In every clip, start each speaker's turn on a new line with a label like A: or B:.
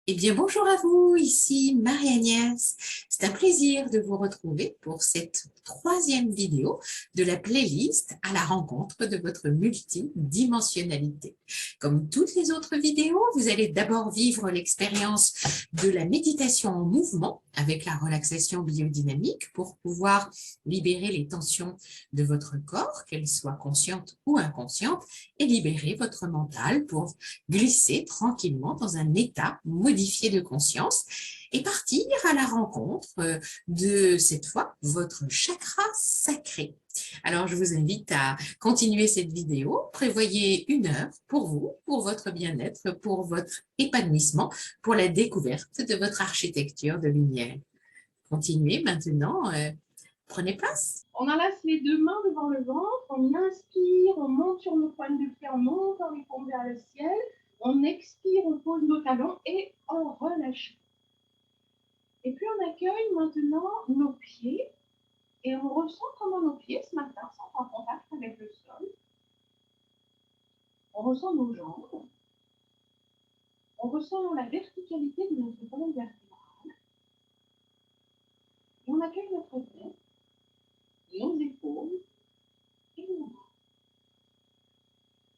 A: Eh bien, bonjour à vous, ici Marie-Agnès. C'est un plaisir de vous retrouver pour cette troisième vidéo de la playlist à la rencontre de votre multidimensionnalité. Comme toutes les autres vidéos, vous allez d'abord vivre l'expérience de la méditation en mouvement avec la relaxation biodynamique pour pouvoir libérer les tensions de votre corps, qu'elles soient conscientes ou inconscientes, et libérer votre mental pour glisser tranquillement dans un état modifié de conscience et partir à la rencontre de, cette fois, votre chakra sacré. Alors, je vous invite à continuer cette vidéo. Prévoyez 1 heure pour vous, pour votre bien-être, pour votre épanouissement, pour la découverte de votre architecture de lumière. Continuez maintenant. Prenez place.
B: On enlace les deux mains devant le ventre, on inspire, on monte sur nos pointes de pied, on monte les paumes vers le ciel, on expire, on pose nos talons et on relâche. Et puis on accueille maintenant nos pieds et on ressent comment nos pieds ce matin sont en contact avec le sol. On ressent nos jambes, on ressent la verticalité de notre colonne vertébrale et on accueille notre tête, nos épaules et nos bras.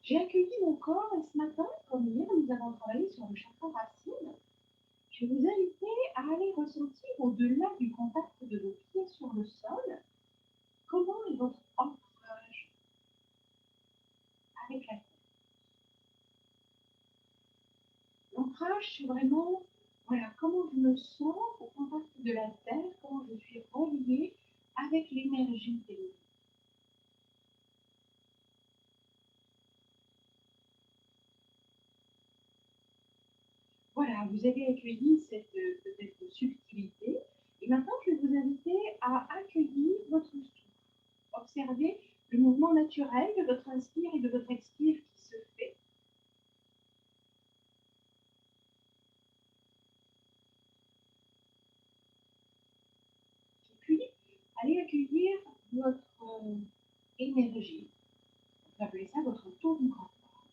B: J'ai accueilli mon corps et ce matin, comme hier, nous avons travaillé sur le chakra racine. Je vais vous inviter à aller ressentir au-delà du contact de vos pieds sur le sol, comment est votre ancrage avec la terre. L'ancrage, c'est vraiment, voilà, comment je me sens au contact de la terre, comment je suis reliée avec l'énergie des eaux. Voilà, vous avez accueilli cette peut-être subtilité. Et maintenant, je vais vous inviter à accueillir votre souffle. Observez le mouvement naturel de votre inspire et de votre expire qui se fait. Et puis, allez accueillir votre énergie. On peut appeler ça votre taux vibratoire.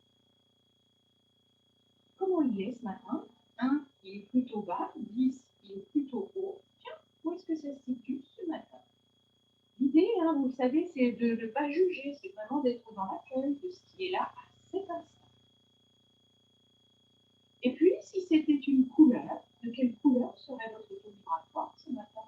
B: Comment il est ce matin? 1, il est plutôt bas. 10, il est plutôt haut. Tiens, où est-ce que ça se situe ce matin? L'idée, hein, vous le savez, c'est de ne pas juger, c'est vraiment d'être dans l'accueil de ce qui est là à cet instant. Et puis, si c'était une couleur, de quelle couleur serait votre taux vibratoire ce matin?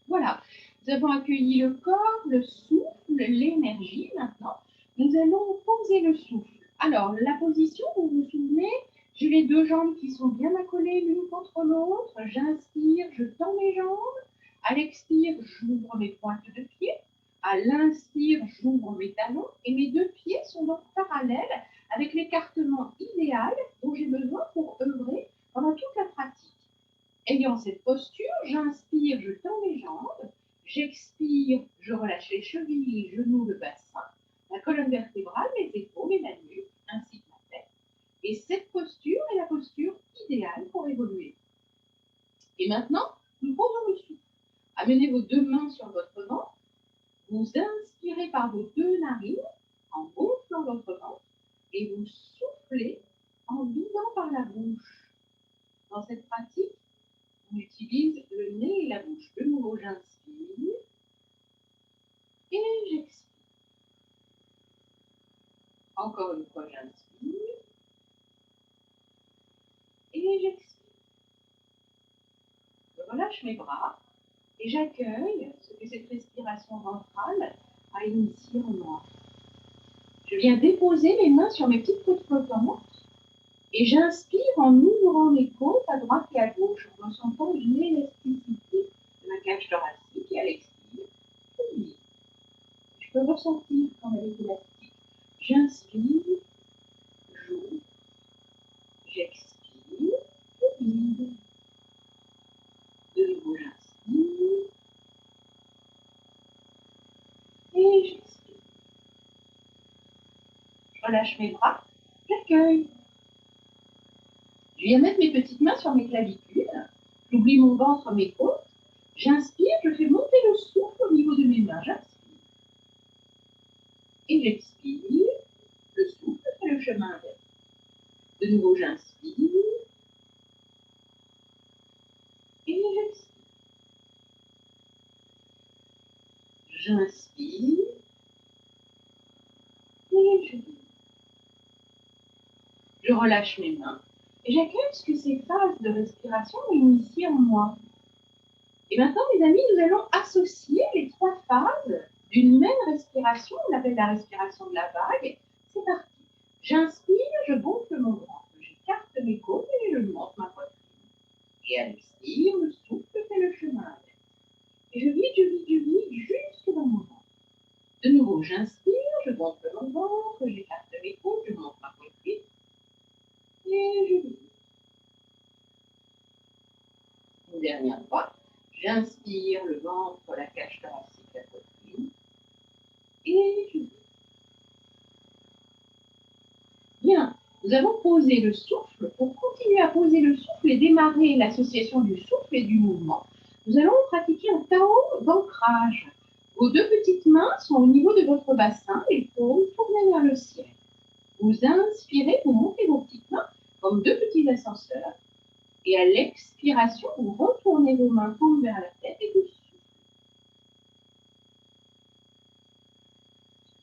B: Voilà, nous avons accueilli le corps, le souffle, l'énergie. Maintenant, nous allons poser le souffle. Alors, la position, vous vous souvenez, j'ai les deux jambes qui sont bien accolées l'une contre l'autre. J'inspire, je tends mes jambes. À l'expire, j'ouvre mes pointes de pied. À l'inspire, j'ouvre mes talons. Et mes deux pieds sont donc parallèles avec l'écartement idéal dont j'ai besoin pour œuvrer pendant toute la pratique. Ayant cette posture, j'inspire, je tends mes jambes. J'expire, je relâche les chevilles, les genoux, le bassin, la colonne vertébrale, mes épaules et la nuque, ainsi que la tête. Et cette posture est la posture idéale pour évoluer. Et maintenant, nous posons le souffle. Amenez vos deux mains sur votre ventre. Vous inspirez par vos deux narines en gonflant votre ventre et vous soufflez en vidant par la bouche. Dans cette pratique, on utilise le nez et la bouche. De nouveau, j'inspire et j'expire. Encore une fois, j'inspire et j'expire. Je relâche mes bras et j'accueille ce que cette respiration ventrale a initié en moi. Je viens déposer mes mains sur mes petites côtes flottantes et j'inspire en ouvrant mes côtes à droite et à gauche en ressentant une élasticité de ma cage thoracique et à l'expire, j'oublie. Je peux ressentir quand elle est élastique. J'inspire, j'ouvre, j'expire, je vide. De nouveau, j'inspire et j'expire. Je relâche mes bras, j'accueille. Je viens mettre mes petites mains sur mes clavicules, j'oublie mon ventre, mes côtes. J'inspire, je fais monter le souffle au niveau de mes mains, j'inspire. Et j'expire, le souffle fait le chemin inverse. De nouveau, j'inspire. Et j'expire. J'inspire. Et je dis. Je relâche mes mains. Et j'accueille ce que ces phases de respiration ont initié en moi. Et maintenant, mes amis, nous allons associer les 3 phases d'une même respiration. On appelle la respiration de la vague. C'est parti. J'inspire, je gonfle mon ventre. J'écarte mes côtes et je monte ma poitrine. Et à l'expire, le souffle fait le chemin. Et je vide jusque dans mon ventre. De nouveau, j'inspire, je gonfle mon ventre, j'écarte mes côtes, je monte ma poitrine. Et je vide. Une dernière fois. J'inspire le ventre, la cage thoracique, la poitrine. Et je vide. Bien, nous allons poser le souffle. Pour continuer à poser le souffle et démarrer l'association du souffle et du mouvement, nous allons pratiquer un Tao d'ancrage. Vos 2 petites mains sont au niveau de votre bassin, les paumes tournées vers le ciel. Vous inspirez, vous montez vos petites mains comme 2 petits ascenseurs. Et à l'expiration, vous retournez vos mains paumes vers la tête et vous soufflez.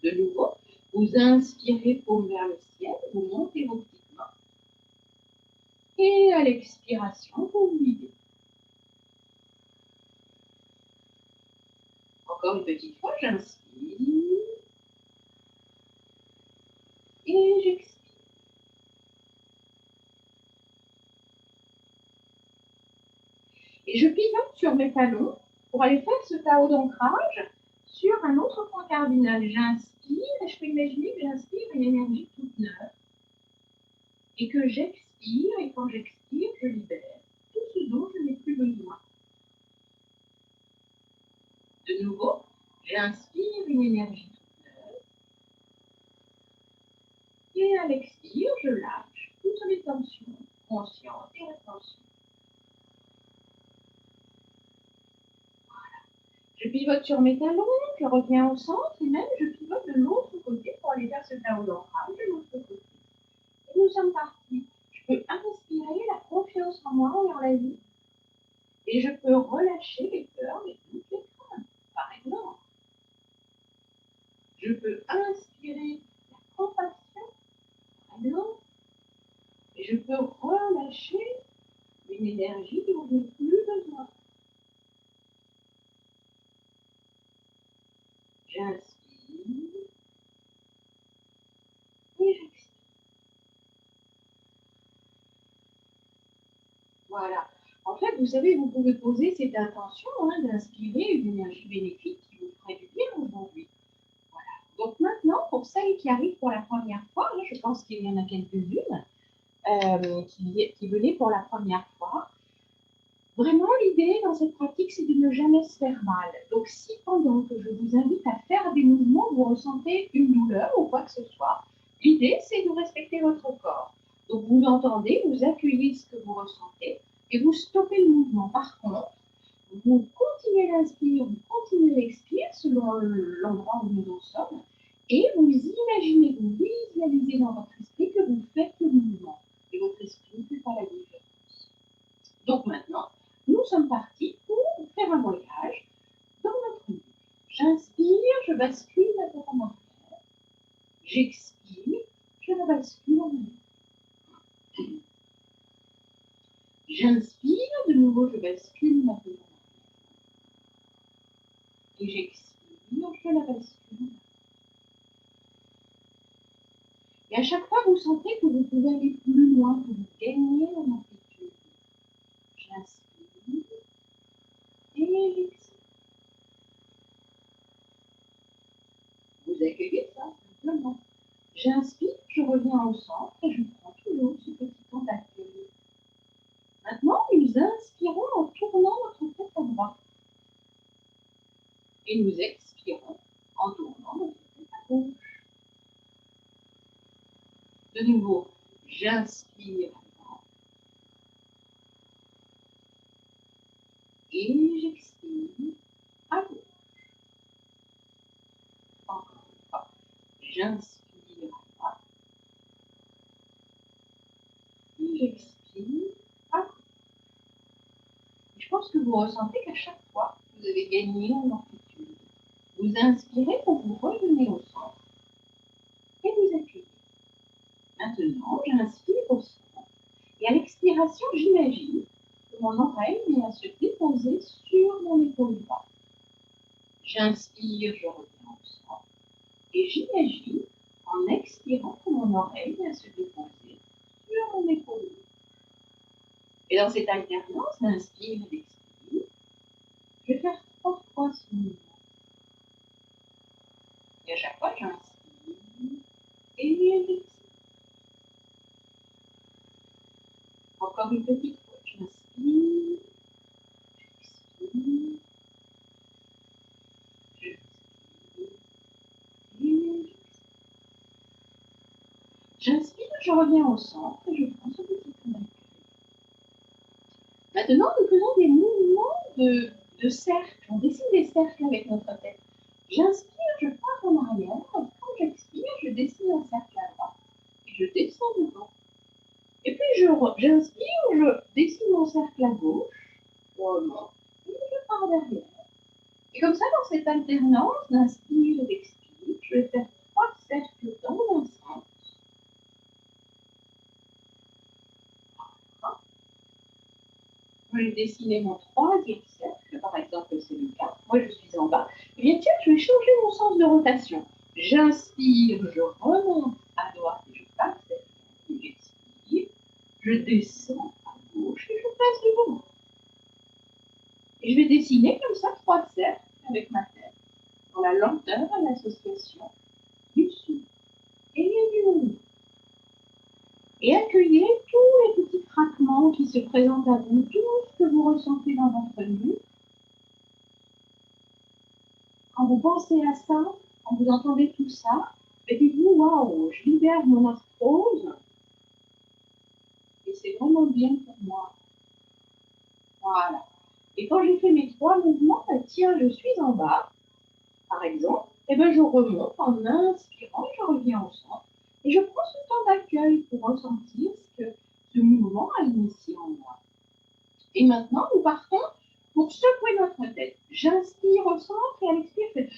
B: De nouveau, vous inspirez paumes vers le ciel, vous montez vos petites mains. Et à l'expiration, vous videz. Encore une petite fois, j'inspire. Et j'expire. Et je pivote sur mes talons pour aller faire ce Tao d'ancrage sur un autre point cardinal. J'inspire et je peux imaginer que j'inspire une énergie toute neuve. Et que j'expire, et quand j'expire, je libère tout ce dont je n'ai plus besoin. De nouveau, j'inspire une énergie toute neuve. Et à l'expire, je lâche toutes les tensions conscientes et inconscientes. Je pivote sur mes talons, je reviens au centre et même je pivote de l'autre côté pour aller vers ce Tao d'ancrage de l'autre côté. Et nous sommes partis. Je peux inspirer la confiance en moi et en la vie. Et je peux relâcher les peurs, les doutes, les craintes, par exemple. Je peux inspirer la compassion, par exemple. Et je peux relâcher une énergie dont je n'ai plus besoin. J'inspire et j'expire. Voilà. En fait, vous savez, vous pouvez poser cette intention d'inspirer une énergie bénéfique qui vous ferait du bien aujourd'hui. Voilà. Donc maintenant, pour celles qui arrivent pour la première fois, je pense qu'il y en a quelques-unes qui venaient pour la première fois. Vraiment, l'idée dans cette pratique, c'est de ne jamais se faire mal. Donc, si pendant que je vous invite à faire des mouvements, vous ressentez une douleur ou quoi que ce soit, l'idée, c'est de respecter votre corps. Donc, vous l'entendez, vous accueillez ce que vous ressentez et vous stoppez le mouvement. Par contre, vous continuez l'inspire, vous continuez l'expire selon l'endroit où nous en sommes et vous imaginez, vous visualisez dans votre esprit que vous faites le mouvement et votre esprit ne fait pas la différence. Donc maintenant, nous sommes partis pour faire un voyage dans notre vie. J'inspire, je bascule la tête en arrière. J'expire, je la bascule en arrière. J'inspire, de nouveau, je bascule ma tête en arrière. Et j'expire, je la bascule en arrière. Et à chaque fois, vous sentez que vous pouvez aller plus loin, que vous gagnez en amplitude. J'inspire et j'expire. Vous accueillez ça simplement. J'inspire, je reviens au centre et je prends toujours ce petit temps d'accueil. Maintenant, nous inspirons en tournant notre tête à droite. Et nous expirons en tournant notre tête à gauche. De nouveau, j'inspire à droite. Et j'expire à gauche. Encore une fois, j'inspire à droite. vous ressentez qu'à chaque fois, vous avez gagné en amplitude. Vous inspirez pour vous revenir au centre et vous accueillez. Maintenant, j'inspire au centre. Et à l'expiration, j'imagine que mon oreille vient se déposer sur mon épaule droite. J'inspire, je reviens au centre. Et j'imagine, en expirant, que mon oreille vient se déposer sur mon épaule gauche. Et dans cette alternance d'inspire et d'expire, je vais faire 3 fois ce mouvement. Et à chaque fois, j'inspire et j'expire. Encore une petite fois, j'inspire, j'expire, j'inspire et j'expire. J'inspire, je reviens au centre et je prends ce petit temps d'accueil. Maintenant, nous faisons des mouvements de cercle. On dessine des cercles avec notre tête. J'inspire, je pars en arrière. Quand j'expire, je dessine un cercle à droite. Et je descends devant. Et puis, j'inspire, je dessine mon cercle à gauche. Je remonte. Et je pars derrière. Et comme ça, dans cette alternance d'inspire et d'expire, je vais faire 3 cercles dans un sens. Je vais dessiner mon 3e cercle, par exemple, c'est le cas. Moi, je suis en bas. Et bien, tiens, je vais changer mon sens de rotation. J'inspire, je remonte à droite et je passe derrière. J'expire, je descends à gauche et je passe devant. Et je vais dessiner comme ça 3 cercles avec ma tête, dans la lenteur à l'association du souffle et du mouvement. Et accueillez tous les petits craquements qui se présentent à vous, tout ce que vous ressentez dans votre vie. Quand vous pensez à ça, quand vous entendez tout ça, dites-vous, waouh, je libère mon arthrose et c'est vraiment bien pour moi. Voilà. Et quand j'ai fait mes 3 mouvements, tiens, je suis en bas, par exemple, et bien je remonte en inspirant, je reviens au centre et je prends ce temps d'accueil pour ressentir ce que ce mouvement a initié en moi. Et maintenant, nous partons pour secouer notre tête. J'inspire au centre et à l'expire, je fais...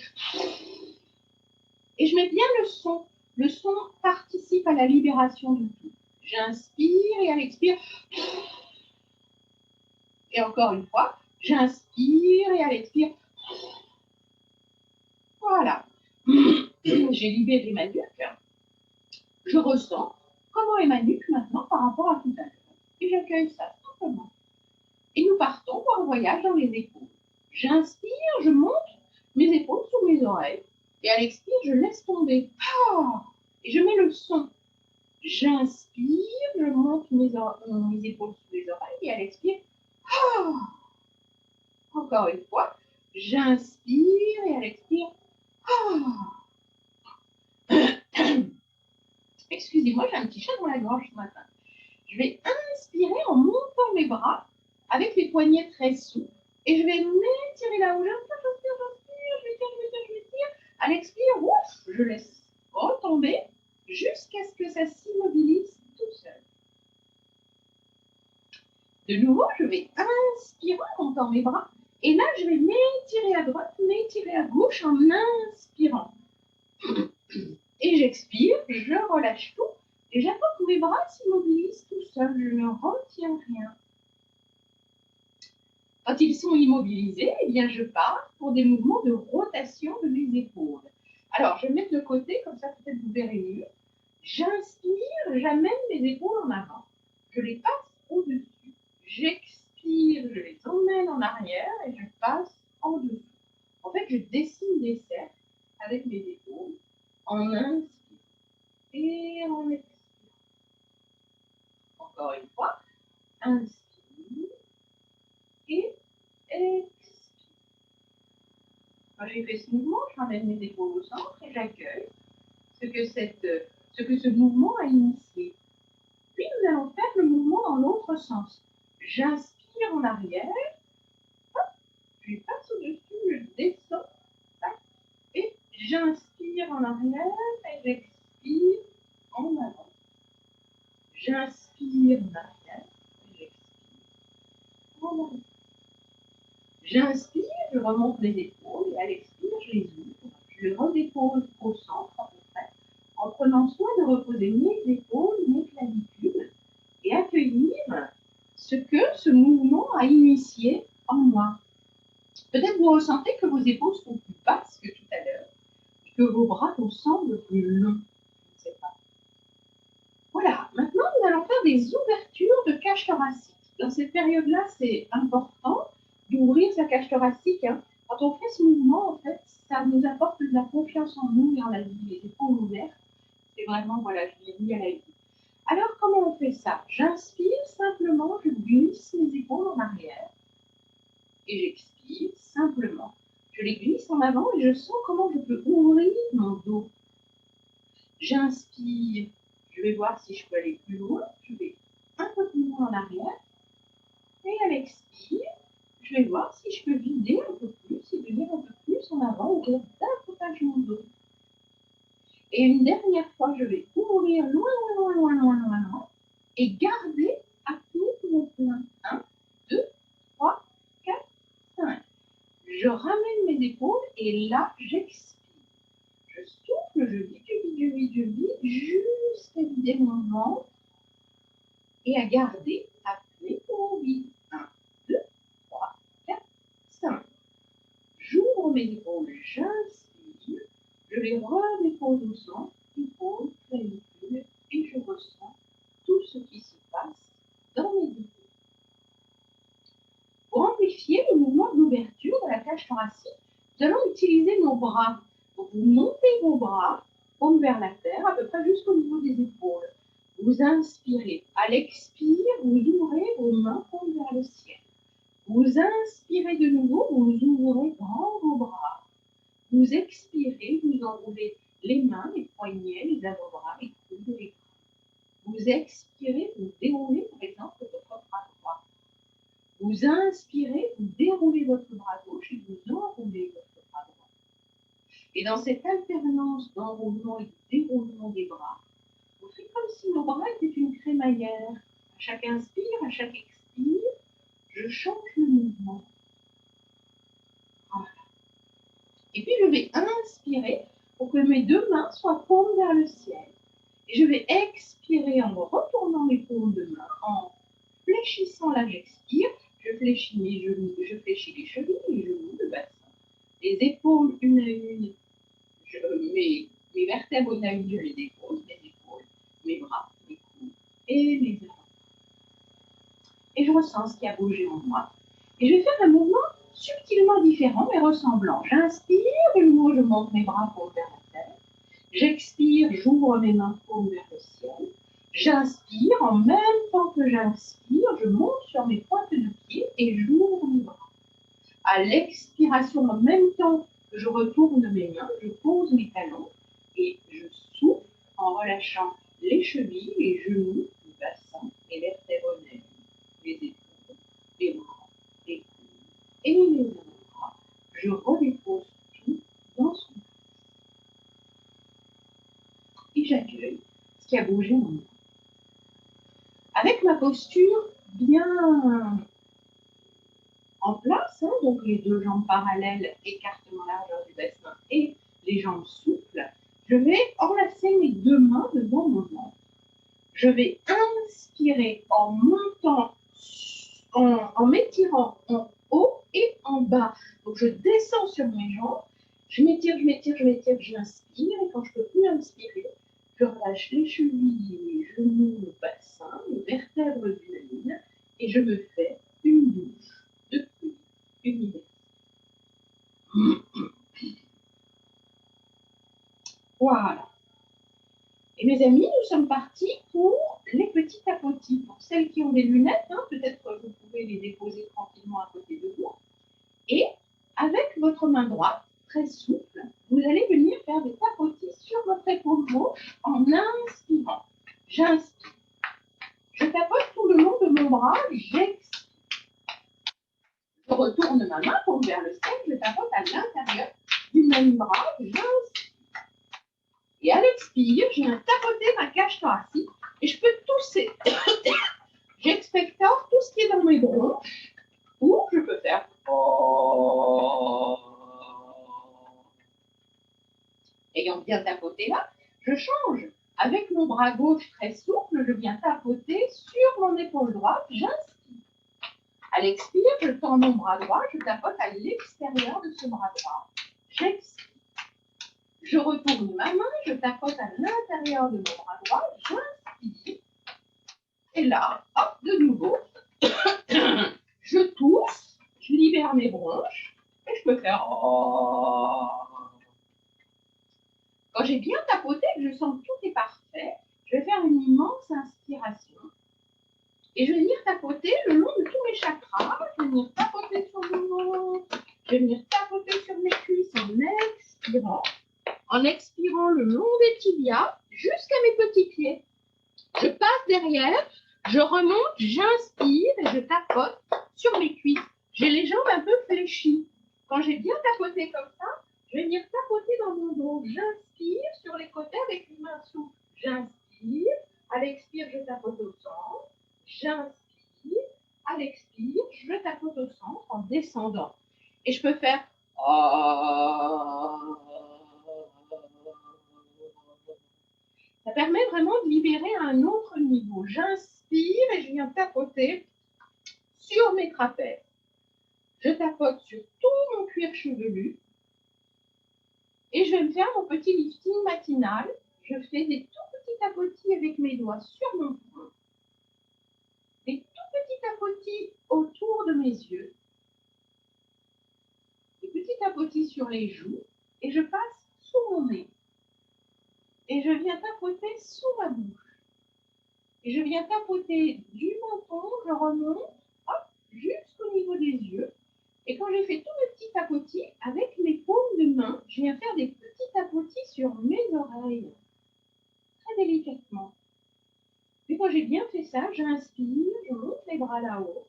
B: Et je mets bien le son. Le son participe à la libération du tout. J'inspire et à l'expire. Et encore une fois, j'inspire et à l'expire. Voilà. J'ai libéré ma nuque. Je ressens comment est ma nuque maintenant par rapport à tout à l'heure. Et j'accueille ça simplement. Et nous partons pour un voyage dans les épaules. J'inspire, je monte mes épaules sous mes oreilles. Et à l'expire, je laisse tomber. Et je mets le son. J'inspire, je monte mes épaules sous les oreilles. Et à l'expire, encore une fois, j'inspire et à l'expire, excusez-moi, j'ai un petit chat dans la gorge ce matin. Je vais inspirer en montant mes bras avec les poignets très souples. Et je vais m'étirer là-haut. J'inspire, je vais tirer. À l'expire, ouf, je laisse retomber jusqu'à ce que ça s'immobilise tout seul. De nouveau, je vais inspirer en montant mes bras. Et là, je vais m'étirer à droite, m'étirer à gauche en inspirant. Et j'expire, je relâche tout. Et j'attends que mes bras s'immobilisent tout seuls. Je ne retiens rien. Quand ils sont immobilisés, eh bien, je pars pour des mouvements de rotation de mes épaules. Alors, je vais mettre de côté, comme ça peut-être vous verrez mieux. J'inspire, j'amène mes épaules en avant. Je les passe au-dessus. J'expire, je les emmène en arrière et je passe en dessous. En fait, je dessine des cercles avec mes épaules en inspirant et en expirant. Encore une fois, inspire et expire. Quand j'ai fait ce mouvement, je ramène mes épaules au centre et j'accueille ce que ce mouvement a initié. Puis nous allons faire le mouvement dans l'autre sens. J'inspire en arrière, hop, je passe au-dessus, je descends, tac, et j'inspire en arrière et j'expire en avant. J'inspire en arrière et j'expire en avant. J'inspire, je remonte les épaules et à l'expire, je les ouvre. Je les redépose au centre à peu près, en prenant soin de reposer mes épaules, mes clavicules et accueillir ce que ce mouvement a initié en moi. Peut-être vous ressentez que vos épaules sont plus basses que tout à l'heure, que vos bras vous semblent plus longs. Je ne sais pas. Voilà, maintenant nous allons faire des ouvertures de cage thoracique. Dans cette période-là, c'est important d'ouvrir sa cage thoracique. Quand on fait ce mouvement, en fait, ça nous apporte de la confiance en nous et en la vie. Les épaules ouvertes, c'est vraiment, voilà, je l'ai mis à la vie. Alors, comment on fait ça? J'inspire simplement, je glisse mes épaules en arrière et j'expire simplement. Je les glisse en avant et je sens comment je peux ouvrir mon dos. J'inspire, je vais voir si je peux aller plus loin. Je vais un peu plus loin en arrière. Et à l'expire, je vais voir si je peux vider un peu plus et venir un peu plus en avant, ouvrir davantage mon dos. Et une dernière fois, je vais ouvrir loin, loin, loin, loin, loin, loin, et garder à pied mon plein. 1, 2, 3, 4, 5. Je ramène mes épaules et là, j'expire. Je souffle, je vide, je vide, je vide, je vide, jusqu'à vider mon ventre et à garder à pied mon vide. 1, 2, 3, 4, 5. J'ouvre mes épaules, j'inspire, je les redépose au centre, épaules, clavicules, et je ressens tout ce qui se passe dans mes épaules. Pour amplifier le mouvement d'ouverture de la cage thoracique, nous allons utiliser nos bras. Donc, vous montez vos bras, paume vers la terre, à peu près jusqu'au niveau des épaules. Vous inspirez. À l'expire, vous ouvrez vos mains, paume vers le ciel. Vous inspirez de nouveau, vous ouvrez grand vos bras. Vous expirez, vous enroulez les mains, les poignets, les avant-bras, les coudes et les bras. Vous expirez, vous déroulez par exemple votre bras droit. Vous inspirez, vous déroulez votre bras gauche et vous enroulez votre bras droit. Et dans cette alternance d'enroulement et de déroulement des bras, on fait comme si nos bras étaient une crémaillère. À chaque inspire, à chaque expire, je change le mouvement. Voilà. Et puis je vais inspirer pour que mes deux mains soient paumes vers le ciel. Et je vais expirer en me retournant mes paumes de main, en fléchissant là, j'expire. Je fléchis mes genoux, je fléchis les chevilles, les genoux, le bassin. Les épaules une à une, mes vertèbres une à une, je les dépose, mes épaules, mes bras, mes coudes et mes avant. Et je ressens ce qui a bougé en moi. Et je vais faire un mouvement subtilement différent mais ressemblant. J'inspire, de nouveau je monte mes bras paumes vers la terre. J'expire, j'ouvre mes mains paumes vers le ciel. J'inspire, en même temps que j'inspire, je monte sur mes pointes de pied et j'ouvre mes bras. À l'expiration, en même temps que je retourne mes mains, je pose mes talons et je souffle en relâchant les chevilles, les genoux, le bassin, les vertèbres nerveuses, les épaules, les bras, les coudes et les avant-bras. Je redépose tout dans son place. Et j'accueille ce qui a bougé en moi. Avec ma posture bien en place, donc les deux jambes parallèles, écartement largeur du bassin et les jambes souples, je vais enlacer mes deux mains devant mon ventre. Je vais inspirer en montant, en m'étirant en haut et en bas. Donc je descends sur mes jambes, je m'étire, j'inspire et quand je ne peux plus inspirer, je relâche les chevilles, les genoux, le bassin, les vertèbres du ligne et je me fais une douche de pluie universelle. Voilà. Et mes amis, nous sommes partis pour les petits tapotis. Pour celles qui ont des lunettes, peut-être que vous pouvez les déposer tranquillement à côté de vous. Et avec votre main droite, très souple, vous allez venir faire des tapotis sur votre épaule gauche en inspirant. J'inspire. Je tapote tout le long de mon bras, j'expire. Je retourne ma main pour vers le ciel, je tapote à l'intérieur du même bras, j'inspire. Et à l'expire, je viens tapoter ma cage thoracique et je peux tousser. J'expectore tout ce qui est dans mes bronches ou je peux faire Ayant bien tapoté là, je change. Avec mon bras gauche très souple, je viens tapoter sur mon épaule droite, j'inspire. À l'expire, je tends mon bras droit, je tapote à l'extérieur de ce bras droit. J'expire. Je retourne ma main, je tapote à l'intérieur de mon bras droit, j'inspire. Et là, hop, de nouveau, je tousse, je libère mes bronches et je peux faire oh. Quand j'ai bien tapoté, que je sens que tout est parfait, je vais faire une immense inspiration. Et je vais venir tapoter le long de tous mes chakras. Je vais venir tapoter sur mon ventre. Je vais venir tapoter sur mes cuisses en expirant. En expirant le long des tibias jusqu'à mes petits pieds. Je passe derrière, je remonte, j'inspire et je tapote sur mes cuisses. J'ai les jambes un peu fléchies. Quand j'ai bien tapoté comme ça, je vais venir tapoter dans mon dos. J'inspire sur les côtés avec une main souple. J'inspire. À l'expire, je tapote au centre. J'inspire. À l'expire, je tapote au centre en descendant. Et je peux faire ça permet vraiment de libérer à un autre niveau. J'inspire et je viens tapoter sur mes trapèzes. Je tapote sur tout mon cuir chevelu. Et je vais me faire mon petit lifting matinal. Je fais des tout petits tapotis avec mes doigts sur mon front. Des tout petits tapotis autour de mes yeux. Des petits tapotis sur les joues. Et je passe sous mon nez. Et je viens tapoter sous ma bouche. Et je viens tapoter du menton, je remonte, hop, jusqu'au niveau des yeux. Et quand j'ai fait tous mes petits tapotis, avec mes paumes de main, je viens faire des petits tapotis sur mes oreilles. Très délicatement. Puis quand j'ai bien fait ça, j'inspire, je monte les bras là-haut.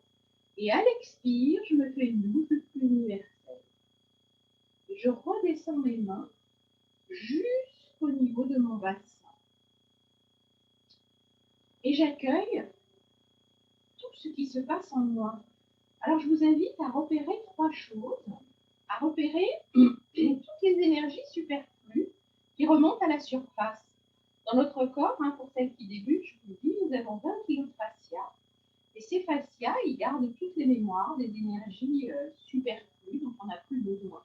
B: Et à l'expire, je me fais une douce universelle. Et je redescends mes mains jusqu'au niveau de mon bassin. Et j'accueille tout ce qui se passe en moi. Alors je vous invite à repérer 3 choses. À repérer toutes les énergies superflues qui remontent à la surface. Dans notre corps, pour celles qui débutent, je vous dis, nous avons 20 kg de fascia. Et ces fascias, ils gardent toutes les mémoires des énergies superflues dont on n'a plus besoin.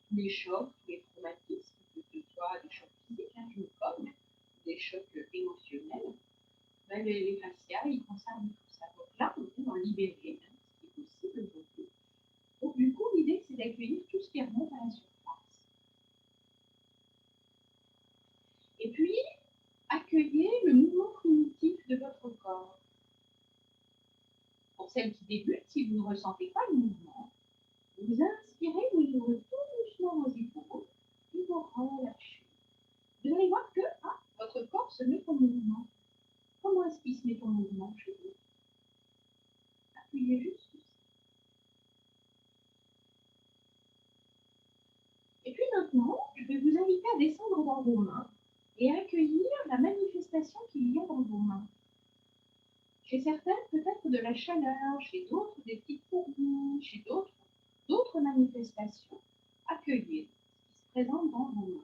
B: Tous les chocs, tous les traumatismes, que ce soit des chocs physiques, je me cogne, des chocs émotionnels. Ben, les fascias, ils conservent tout ça. Donc là, on peut en libérer, ce qui est possible aujourd'hui. Donc du coup, l'idée, c'est d'accueillir tout ce qui remonte à la surface. Et puis, accueillez le mouvement primitif de votre corps. Pour celles qui débutent, si vous ne ressentez pas le mouvement, vous inspirez, vous ouvrez tout doucement vos épaules, puis vous relâchez. Vous allez voir que votre corps se met en mouvement. Comment est-ce qu'il se met en mouvement chez vous? Appuyez juste ici. Et puis maintenant, je vais vous inviter à descendre dans vos mains et accueillir la manifestation qu'il y a dans vos mains. Chez certaines, peut-être de la chaleur, chez d'autres, des petites fourmis, chez d'autres manifestations. Accueillez ce qui se présente dans vos mains.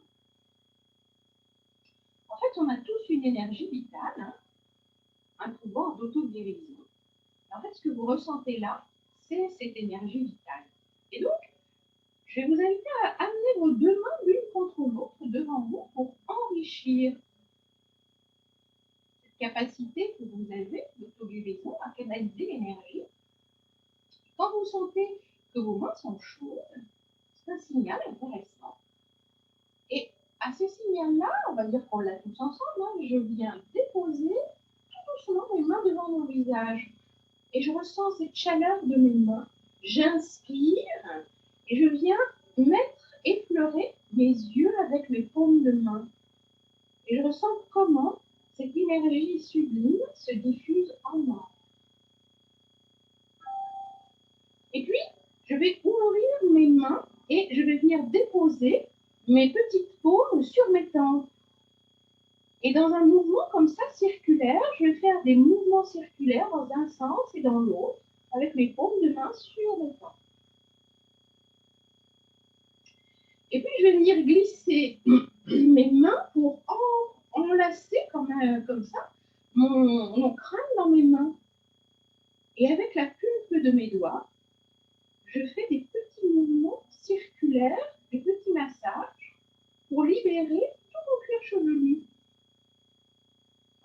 B: En fait, on a tous une énergie vitale, un pouvoir d'auto-guérison. En fait, ce que vous ressentez là, c'est cette énergie vitale. Et donc, je vais vous inviter à amener vos 2 mains l'une contre l'autre devant vous pour enrichir cette capacité que vous avez d'auto-guérison à canaliser l'énergie. Quand vous sentez que vos mains sont chaudes, c'est un signal intéressant. Et à ce signal-là, on va dire qu'on l'a tous ensemble, je viens déposer tout doucement mes mains devant mon visage. Et je ressens cette chaleur de mes mains. J'inspire et je viens effleurer mes yeux avec mes paumes de main. Et je ressens comment cette énergie sublime se diffuse en moi. Et puis, je vais ouvrir mes mains et je vais venir déposer mes petites paumes sur mes tempes. Et dans un mouvement comme ça, circulaire, je vais faire des mouvements circulaires dans un sens et dans l'autre, avec mes paumes de main sur mes tempes. Et puis, je vais venir glisser mes mains pour enlacer comme ça mon crâne dans mes mains. Et avec la pulpe de mes doigts, je fais des petits mouvements circulaires, des petits massages pour libérer tout mon cuir chevelu.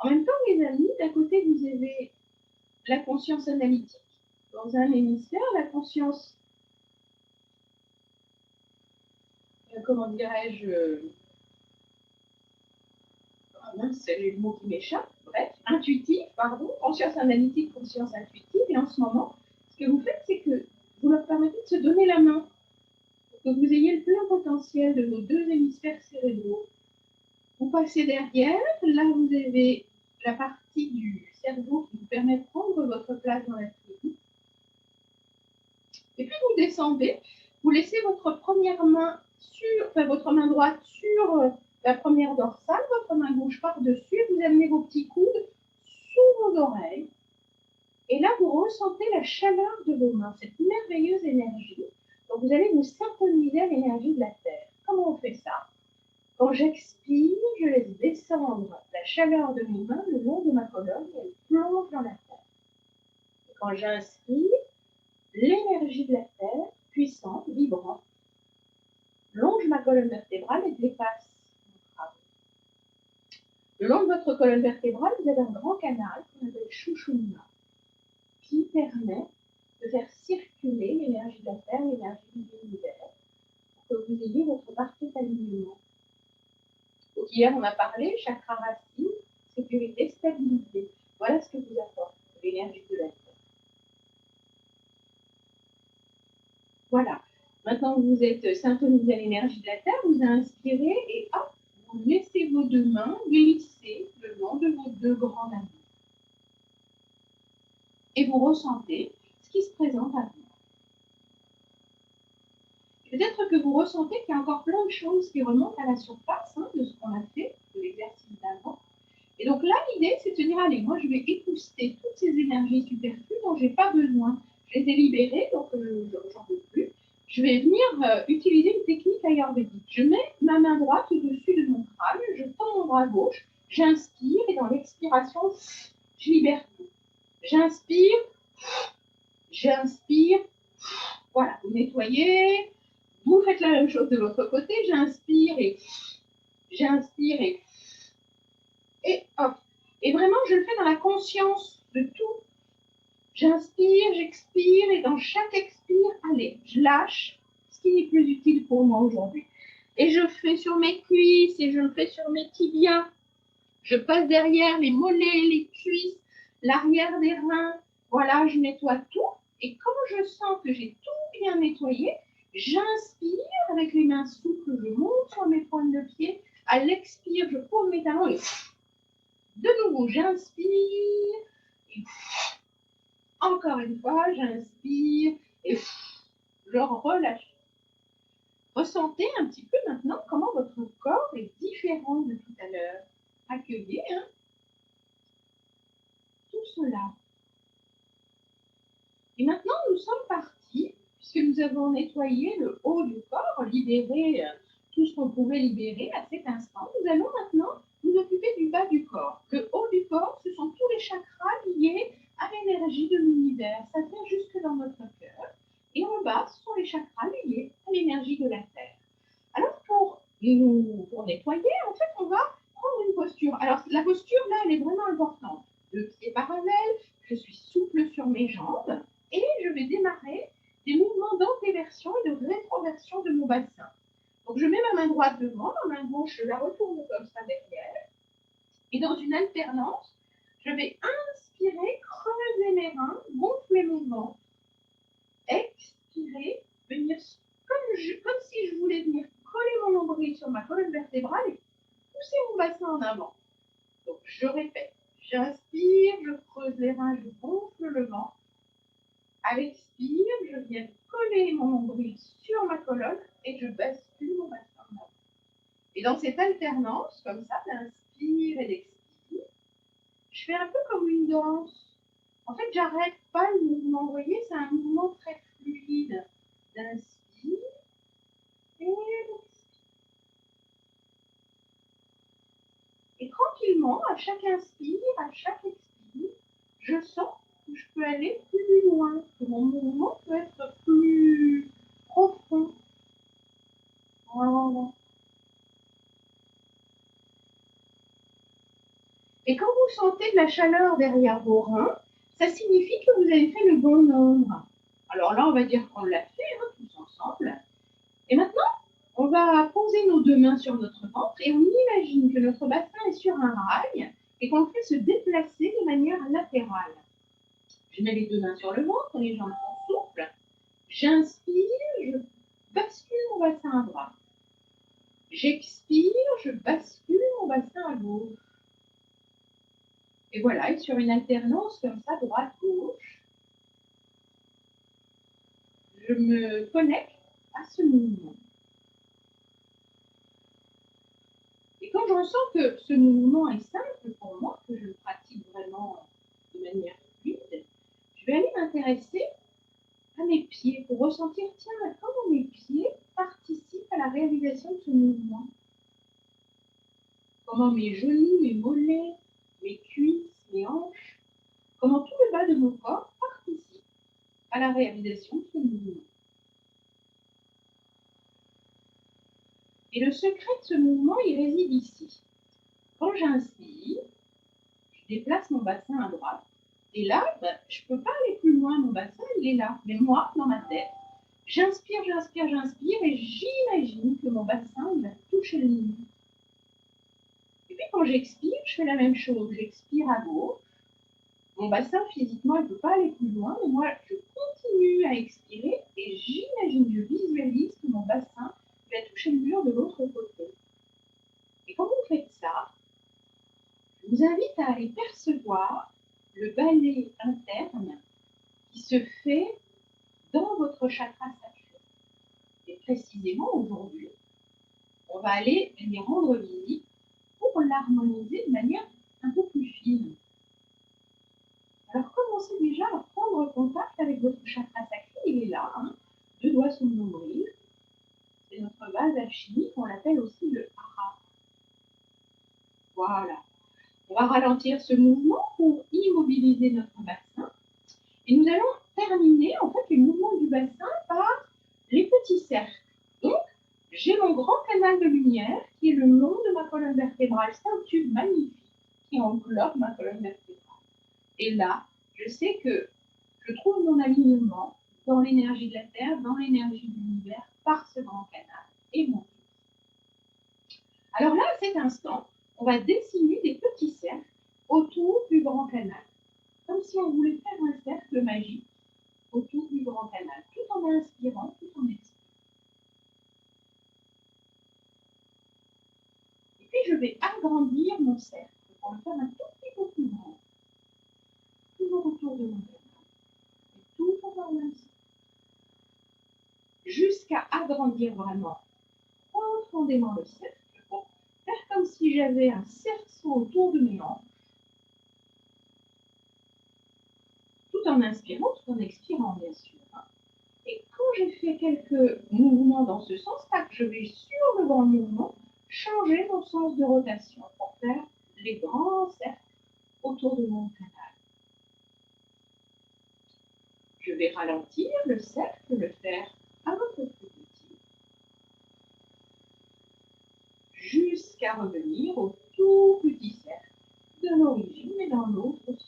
B: En même temps, mes amis, d'un côté, vous avez la conscience analytique. Dans un hémisphère, la conscience, comment dirais-je, mince, j'ai le mot qui m'échappe, bref, intuitive, pardon, conscience analytique, conscience intuitive. Et en ce moment, ce que vous faites, c'est que vous leur permettez de se donner la main, pour que vous ayez le plein potentiel de vos deux hémisphères cérébraux. Vous passez derrière, là vous avez la partie du cerveau qui vous permet de prendre votre place dans la tribu. Et puis vous descendez, vous laissez votre première main votre main droite sur la première dorsale, votre main gauche par-dessus, vous amenez vos petits coudes sous vos oreilles. Et là, vous ressentez la chaleur de vos mains, cette merveilleuse énergie. Donc, vous allez vous synchroniser à l'énergie de la Terre. Comment on fait ça? Quand j'expire, je laisse descendre la chaleur de mes mains le long de ma colonne et elle plonge dans la Terre. Et quand j'inspire, l'énergie de la Terre, puissante, vibrante, longe ma colonne vertébrale et dépasse mon crâne. Le long de votre colonne vertébrale, vous avez un grand canal qu'on appelle Shushumna, qui permet de faire circuler l'énergie de la Terre, l'énergie de l'univers, pour que vous ayez votre parfait alignement. Donc hier, on a parlé, chakra racine, sécurité, stabilité. Voilà ce que vous apporte l'énergie de la Terre. Voilà. Maintenant que vous êtes syntonisé à l'énergie de la Terre, vous inspirez et hop, vous laissez vos deux mains glisser le long de vos deux grands anneaux. Et vous ressentez ce qui se présente à vous. Peut-être que vous ressentez qu'il y a encore plein de choses qui remontent à la surface de ce qu'on a fait, de l'exercice d'avant. Et donc là, l'idée, c'est de se dire, allez, moi, je vais épousseter toutes ces énergies superflues dont je n'ai pas besoin. Je les ai libérées, donc j'en veux plus. Je vais venir utiliser une technique ayurvédique. Je mets ma main droite au-dessus de mon crâne, je tends mon bras gauche, j'inspire et dans l'expiration, je libère tout. J'inspire, voilà, vous nettoyez, vous faites la même chose de l'autre côté, j'inspire et hop. Et vraiment, je le fais dans la conscience de tout. J'inspire, j'expire et dans chaque expire, allez, je lâche ce qui n'est plus utile pour moi aujourd'hui. Et je fais sur mes cuisses et je le fais sur mes tibias. Je passe derrière les mollets, les cuisses, l'arrière des reins. Voilà, je nettoie tout. Et quand je sens que j'ai tout bien nettoyé, j'inspire avec les mains souples, je monte sur mes pointes de pied. À l'expire, je pose mes talons et de nouveau, j'inspire. Et encore une fois, j'inspire et je relâche. Ressentez un petit peu maintenant comment votre corps est différent de tout à l'heure. Accueillez tout cela. Et maintenant, nous sommes partis, puisque nous avons nettoyé le haut du corps, libéré tout ce qu'on pouvait libérer à cet instant. Nous allons maintenant nous occuper du bas du corps. Le haut du corps, ce sont tous les chakras liés à l'énergie de l'univers. Ça vient jusque dans notre cœur. Et en bas, ce sont les chakras liés à l'énergie de la Terre. Alors, pour nettoyer, en fait, on va prendre une posture. Alors, la posture, là, elle est vraiment importante. Le pied parallèle, je suis souple sur mes jambes et je vais démarrer des mouvements d'antéversion et de rétroversion de mon bassin. Donc, je mets ma main droite devant, ma main gauche, je la retourne comme ça derrière. Et dans une alternance, je vais inspirer, creuser mes reins, gonfler mon ventre. Expirer, venir comme si je voulais venir coller mon nombril sur ma colonne vertébrale et pousser mon bassin en avant. Donc, je répète. J'inspire, je creuse les reins, je gonfle le ventre. À l'expire, je viens coller mon nombril sur ma colonne et je bascule mon bassin en avant. Et dans cette alternance, comme ça, d'inspire et d'expire, je fais un peu comme une danse. En fait, j'arrête pas le mouvement. Vous voyez, c'est un mouvement très fluide. D'inspire et d'expire. tranquillement, à chaque inspire, à chaque expire, je sens que je peux aller plus loin, que mon mouvement peut être plus profond. Voilà. Et quand vous sentez de la chaleur derrière vos reins, ça signifie que vous avez fait le bon nombre. Alors là, on va dire qu'on l'a fait, hein, tous ensemble. Et maintenant, on va poser nos deux mains sur notre ventre et on imagine que notre bassin est sur un rail et qu'on le fait se déplacer de manière latérale. Je mets les deux mains sur le ventre, les jambes sont souples. J'inspire, je bascule mon bassin à droite. J'expire, je bascule mon bassin à gauche. Et voilà, et sur une alternance comme ça, droite-gauche, je me connecte à ce mouvement. Et quand je ressens que ce mouvement est simple pour moi, que je le pratique vraiment de manière fluide, je vais aller m'intéresser à mes pieds pour ressentir, tiens, comment mes pieds participent à la réalisation de ce mouvement. Comment mes genoux, mes mollets, mes cuisses, mes hanches, comment tout le bas de mon corps participe à la réalisation de ce mouvement. Et le secret de ce mouvement, il réside ici. Quand j'inspire, je déplace mon bassin à droite. Et là, je ne peux pas aller plus loin, mon bassin, il est là. Mais moi, dans ma tête, j'inspire, j'inspire, j'inspire et j'imagine que mon bassin, il va toucher le mur. Et puis quand j'expire, je fais la même chose. J'expire à gauche. Mon bassin, physiquement, il ne peut pas aller plus loin, mais moi, je continue à expirer et j'imagine, je visualise que mon bassin va toucher le mur de l'autre côté. Et quand vous faites ça, je vous invite à aller percevoir le balai interne qui se fait dans votre chakra sacré. Et précisément aujourd'hui, on va aller lui rendre visite pour l'harmoniser de manière un peu plus fine. Alors commencez déjà à prendre contact avec votre chakra sacré, il est là, hein, 2 doigts sous le nombril. C'est notre base alchimique, on l'appelle aussi le hara. Voilà. On va ralentir ce mouvement pour immobiliser notre bassin. Et nous allons terminer en fait le mouvement du bassin par les petits cercles. Donc, j'ai mon grand canal de lumière qui est le long de ma colonne vertébrale. C'est un tube magnifique qui englobe ma colonne vertébrale. Et là, je sais que je trouve mon alignement dans l'énergie de la Terre, dans l'énergie de l'univers, par ce grand canal et mon souffle. Alors là, à cet instant, on va dessiner des petits cercles autour du grand canal, comme si on voulait faire un cercle magique autour du grand canal, tout en inspirant, tout en expirant. Et puis, je vais agrandir mon cercle pour le faire un tout petit peu plus grand, toujours autour de mon canal, et toujours dans l'instant, jusqu'à agrandir vraiment profondément le cercle pour faire comme si j'avais un cerceau autour de mes hanches, tout en inspirant, tout en expirant, bien sûr. Et quand j'ai fait quelques mouvements dans ce sens, je vais sur le grand mouvement changer mon sens de rotation pour faire les grands cercles autour de mon canal. Je vais ralentir le cercle, le faire un peu plus petit, jusqu'à revenir au tout petit cercle de l'origine, mais dans l'autre sens.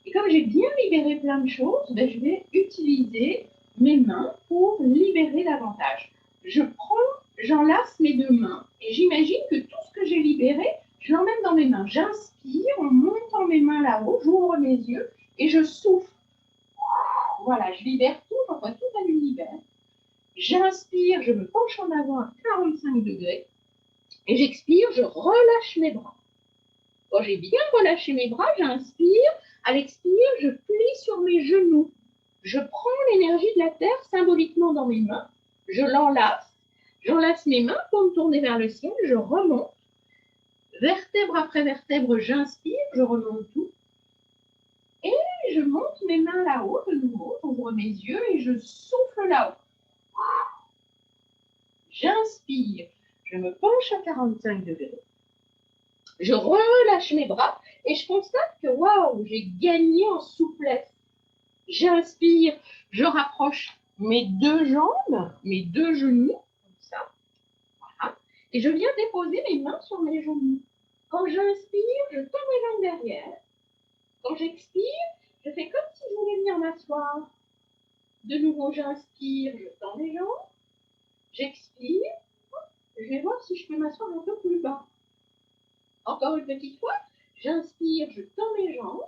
B: Et comme j'ai bien libéré plein de choses, je vais utiliser mes mains pour libérer davantage. Je prends, j'enlace mes deux mains et j'imagine que tout ce que j'ai libéré, je l'emmène dans mes mains. J'inspire en montant mes mains là-haut, j'ouvre mes yeux et je souffle. Voilà, je libère tout, j'envoie tout à l'univers. J'inspire, je me penche en avant à 45 degrés et j'expire, je relâche mes bras. Quand j'ai bien relâché mes bras, j'inspire. À l'expire, je plie sur mes genoux. Je prends l'énergie de la terre symboliquement dans mes mains. Je l'enlace. J'enlace mes mains pour me tourner vers le ciel. Je remonte. Vertèbre après vertèbre, j'inspire. Je remonte tout. Et je monte mes mains là-haut de nouveau. J'ouvre mes yeux et je souffle là-haut. J'inspire. Je me penche à 45 degrés. Je relâche mes bras et je constate que waouh, j'ai gagné en souplesse. J'inspire, je rapproche mes deux jambes, mes deux genoux, comme ça. Voilà. Et je viens déposer mes mains sur mes genoux. Quand j'inspire, je tends mes jambes derrière. Quand j'expire, je fais comme si je voulais venir m'asseoir. De nouveau, j'inspire, je tends mes jambes. J'expire. Je vais voir si je peux m'asseoir un peu plus bas. Encore une petite fois, j'inspire, je tends mes jambes.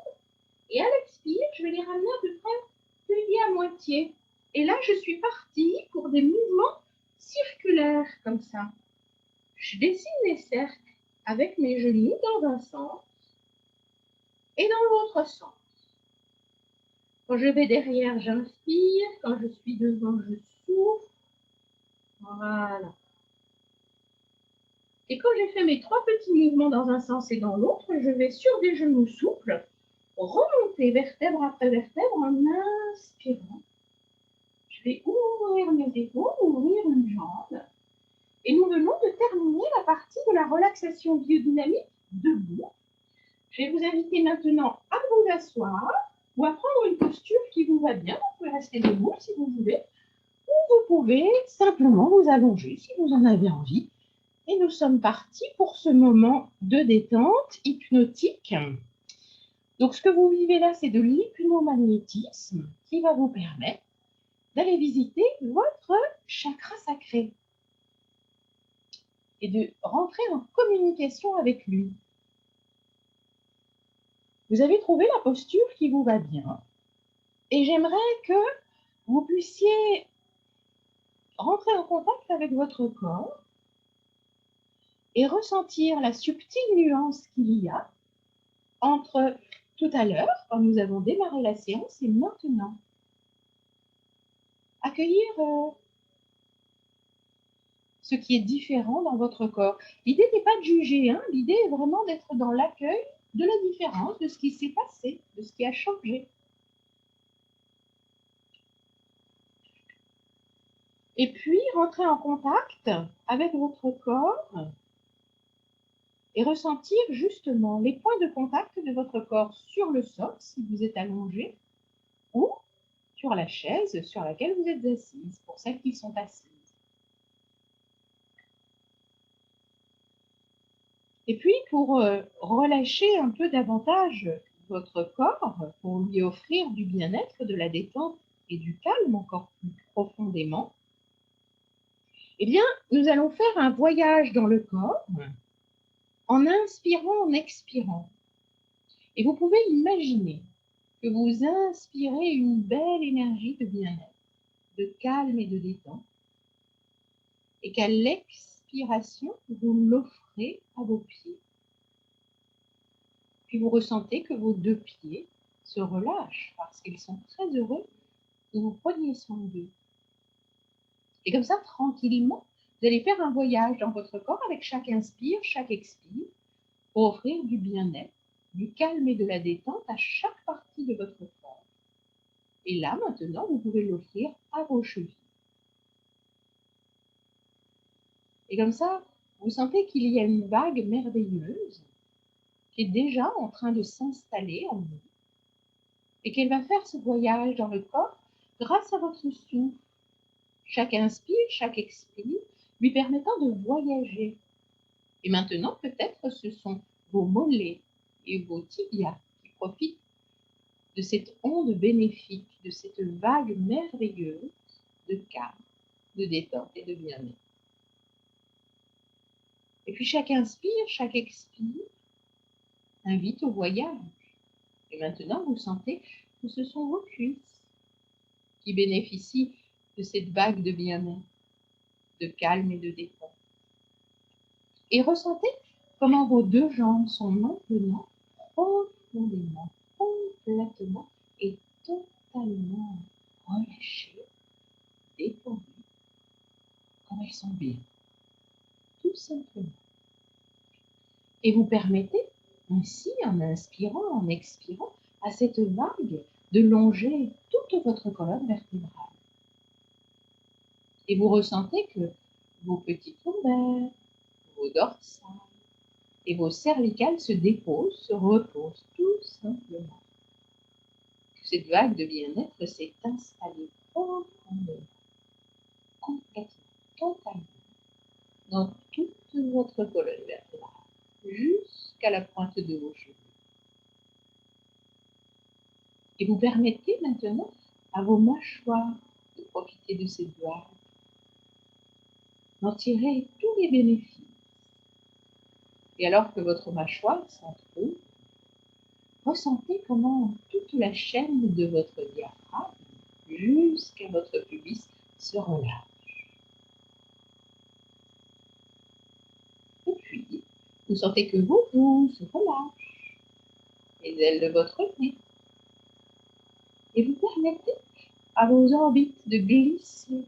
B: Et à l'expire, je vais les ramener à peu près pliés à moitié. Et là, je suis partie pour des mouvements circulaires, comme ça. Je dessine les cercles avec mes genoux dans un sens et dans l'autre sens. Quand je vais derrière, j'inspire. Quand je suis devant, je souffle. Voilà. Et quand j'ai fait mes 3 petits mouvements dans un sens et dans l'autre, je vais sur des genoux souples remonter vertèbre après vertèbre en inspirant. Je vais ouvrir mes épaules, ouvrir une jambe. Et nous venons de terminer la partie de la relaxation biodynamique debout. Je vais vous inviter maintenant à vous asseoir ou à prendre une posture qui vous va bien. Vous pouvez rester debout si vous voulez. Ou vous pouvez simplement vous allonger si vous en avez envie. Et nous sommes partis pour ce moment de détente hypnotique. Donc, ce que vous vivez là, c'est de l'hypnomagnétisme qui va vous permettre d'aller visiter votre chakra sacré et de rentrer en communication avec lui. Vous avez trouvé la posture qui vous va bien et j'aimerais que vous puissiez rentrer en contact avec votre corps et ressentir la subtile nuance qu'il y a entre tout à l'heure, quand nous avons démarré la séance, et maintenant. Accueillir ce qui est différent dans votre corps. L'idée n'est pas de juger, hein. L'idée est vraiment d'être dans l'accueil de la différence, de ce qui s'est passé, de ce qui a changé. Et puis, rentrer en contact avec votre corps et ressentir justement les points de contact de votre corps sur le sol, si vous êtes allongé, ou sur la chaise sur laquelle vous êtes assise, pour celles qui sont assises. Et puis, pour relâcher un peu davantage votre corps, pour lui offrir du bien-être, de la détente et du calme encore plus profondément, eh bien, nous allons faire un voyage dans le corps en inspirant, en expirant. Et vous pouvez imaginer que vous inspirez une belle énergie de bien-être, de calme et de détente, et qu'à l'expiration, vous l'offrez à vos pieds. Puis vous ressentez que vos 2 pieds se relâchent parce qu'ils sont très heureux que vous preniez soin d'eux. Et comme ça, tranquillement, vous allez faire un voyage dans votre corps avec chaque inspire, chaque expire, pour offrir du bien-être, du calme et de la détente à chaque partie de votre corps. Et là, maintenant, vous pouvez l'offrir à vos chevilles. Et comme ça, vous sentez qu'il y a une vague merveilleuse qui est déjà en train de s'installer en vous et qu'elle va faire ce voyage dans le corps grâce à votre souffle. Chaque inspire, chaque expire, lui permettant de voyager. Et maintenant, peut-être, ce sont vos mollets et vos tibias qui profitent de cette onde bénéfique, de cette vague merveilleuse de calme, de détente et de bien-être. Et puis chaque inspire, chaque expire invite au voyage. Et maintenant, vous sentez que ce sont vos cuisses qui bénéficient de cette vague de bien-être, de calme et de détente. Et ressentez comment vos 2 jambes sont maintenant profondément, complètement et totalement relâchées, détendues, comme elles sont bien, tout simplement. Et vous permettez ainsi, en inspirant, en expirant, à cette vague de longer toute votre colonne vertébrale. Et vous ressentez que vos petites lombaires, vos dorsales et vos cervicales se déposent, se reposent tout simplement. Que cette vague de bien-être s'est installée profondément, complètement, totalement, dans toute votre colonne vertébrale, jusqu'à la pointe de vos cheveux. Et vous permettez maintenant à vos mâchoires de profiter de cette vague, d'en tirer tous les bénéfices. Et alors que votre mâchoire s'entrouvre, ressentez comment toute la chaîne de votre diaphragme jusqu'à votre pubis se relâche. Et puis, vous sentez que vos joues se relâchent, les ailes de votre nez. Et vous permettez à vos orbites de glisser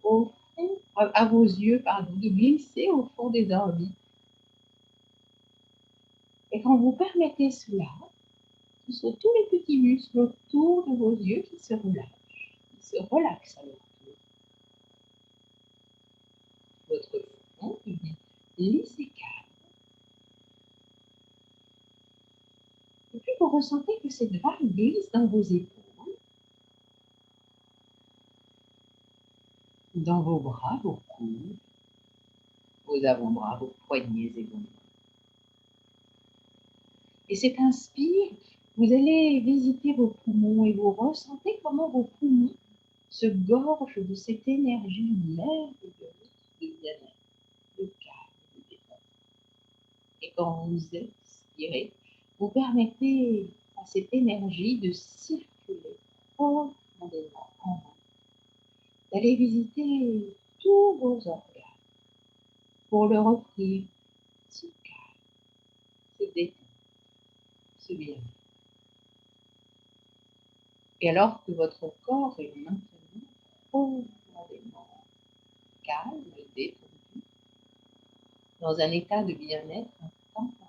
B: au fond, à vos yeux, de glisser au fond des orbites. Et quand vous permettez cela, ce sont tous les petits muscles autour de vos yeux qui se relâchent, qui se relaxent à leur tour. Votre front devient lisse et calme. Et puis vous ressentez que cette vague glisse dans vos épaules, dans vos bras, vos coudes, vos avant-bras, vos poignets et vos mains. Et cet inspire, vous allez visiter vos poumons et vous ressentez comment vos poumons se gorgent de cette énergie merveilleuse de bien-être, de calme, de détente. Et quand vous expirez, vous permettez à cette énergie de circuler profondément en vous, d'aller visiter tous vos organes pour leur offrir ce calme, ce détente, ce bien-être. Et alors que votre corps est maintenant profondément calme et détendu, dans un état de bien-être temporaire,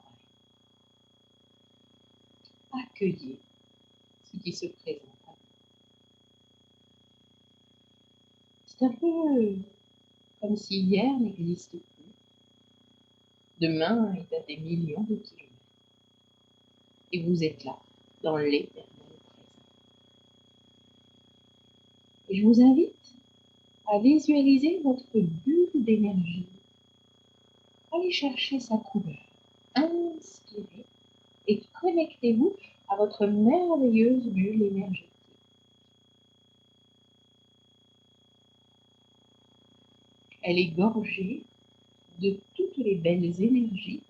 B: accueillez ce qui se présente à vous. C'est un peu comme si hier n'existe plus, demain est à des millions de kilomètres, et vous êtes là, dans l'éternel présent. Et je vous invite à visualiser votre bulle d'énergie. Allez chercher sa couleur, inspirez et connectez-vous à votre merveilleuse bulle énergétique. Elle est gorgée de toutes les belles énergies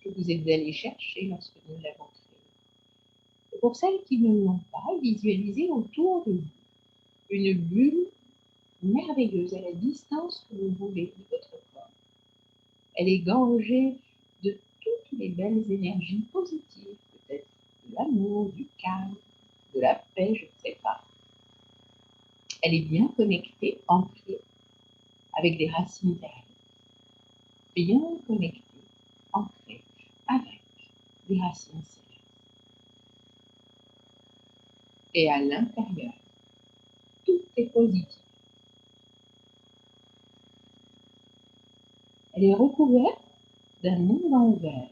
B: que vous êtes allés chercher lorsque nous l'avons créée. Et pour celles qui ne l'ont pas, visualisez autour de vous une bulle merveilleuse à la distance que vous voulez de votre corps. Elle est gorgée de toutes les belles énergies positives, peut-être de l'amour, du calme, de la paix, je ne sais pas. Elle est bien connectée, ancrée, avec des racines terrestres, bien connectée, ancrée, avec des racines célestes. Et à l'intérieur, tout est positif. Elle est recouverte d'un onde vert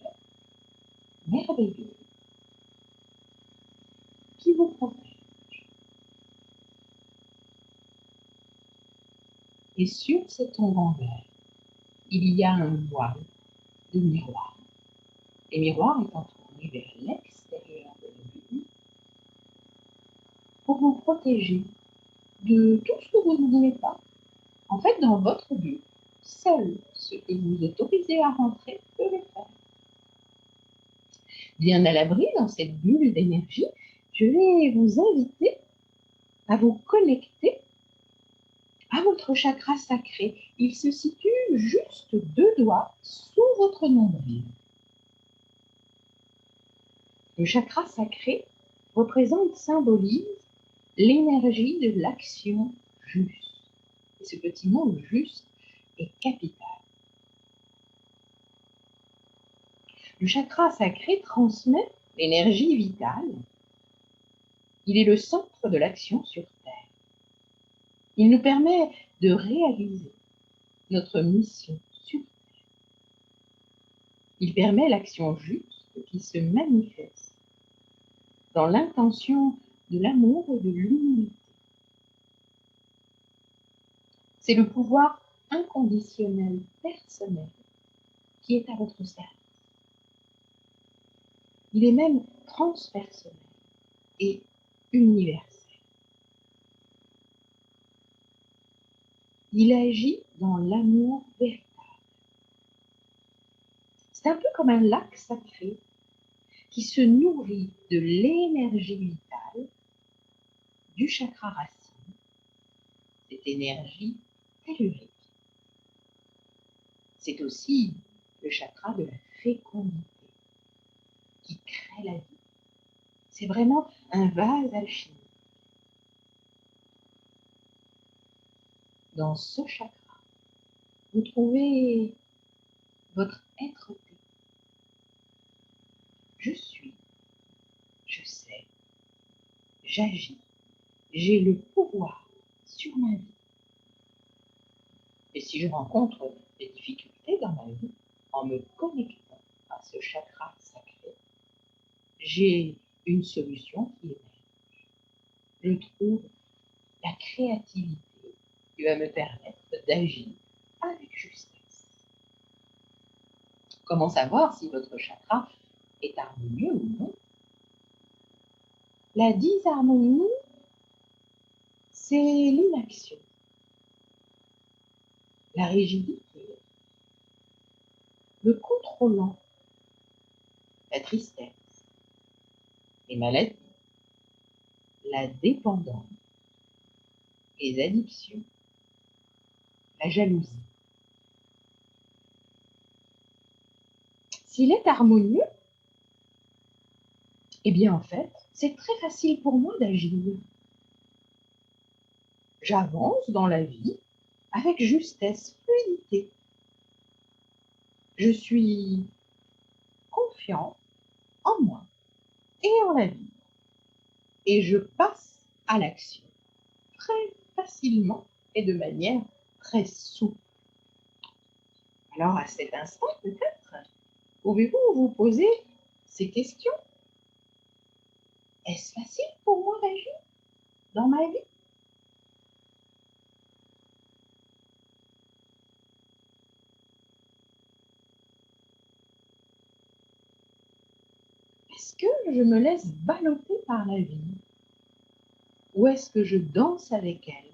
B: merveilleux qui vous protège. Et sur cet onde vert, il y a un voile de miroir. Les miroirs étant tournés vers l'extérieur de la bulle pour vous protéger de tout ce que vous ne voulez pas. En fait, dans votre bulle, seul ce que vous autorisez à rentrer peut le faire. Bien à l'abri dans cette bulle d'énergie, je vais vous inviter à vous connecter à votre chakra sacré. Il se situe juste 2 doigts sous votre nombril. Le chakra sacré représente, symbolise l'énergie de l'action juste. Et ce petit mot juste est capital. Le chakra sacré transmet l'énergie vitale. Il est le centre de l'action sur Terre. Il nous permet de réaliser notre mission sur Terre. Il permet l'action juste qui se manifeste dans l'intention de l'amour et de l'humilité. C'est le pouvoir inconditionnel, personnel, qui est à votre service. Il est même transpersonnel et universel. Il agit dans l'amour véritable. C'est un peu comme un lac sacré qui se nourrit de l'énergie vitale du chakra racine, cette énergie tellurique. C'est aussi le chakra de la fécondité qui crée la vie. C'est vraiment un vase alchimique. Dans ce chakra, vous trouvez votre être-té. Je suis, je sais, j'agis, j'ai le pouvoir sur ma vie. Et si je rencontre des difficultés dans ma vie, en me connectant à ce chakra sacré, j'ai une solution qui émerge. Je trouve la créativité qui va me permettre d'agir avec justesse. Comment savoir si votre chakra est harmonieux ou non? La disharmonie, c'est l'inaction, la rigidité, le contrôlant, la tristesse, les maladies, la dépendance, les addictions, la jalousie. S'il est harmonieux, eh bien en fait, c'est très facile pour moi d'agir. J'avance dans la vie avec justesse, fluidité. Je suis confiant en moi et en la vie. Et je passe à l'action très facilement et de manière très souple. Alors à cet instant, peut-être, pouvez-vous vous poser ces questions? Est-ce facile pour moi d'agir dans ma vie? Est-ce que je me laisse balloter par la vie? Ou est-ce que je danse avec elle?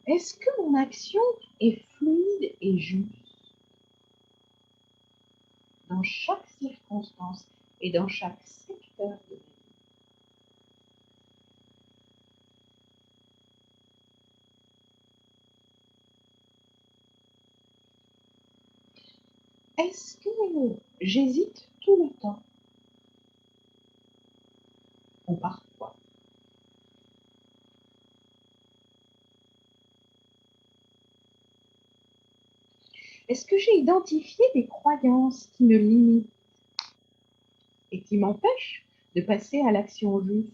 B: Est-ce que mon action est fluide et juste dans chaque circonstance et dans chaque secteur de ma vie? Est-ce que j'hésite tout le temps? Ou parfois? Est-ce que j'ai identifié des croyances qui me limitent et qui m'empêchent de passer à l'action juste?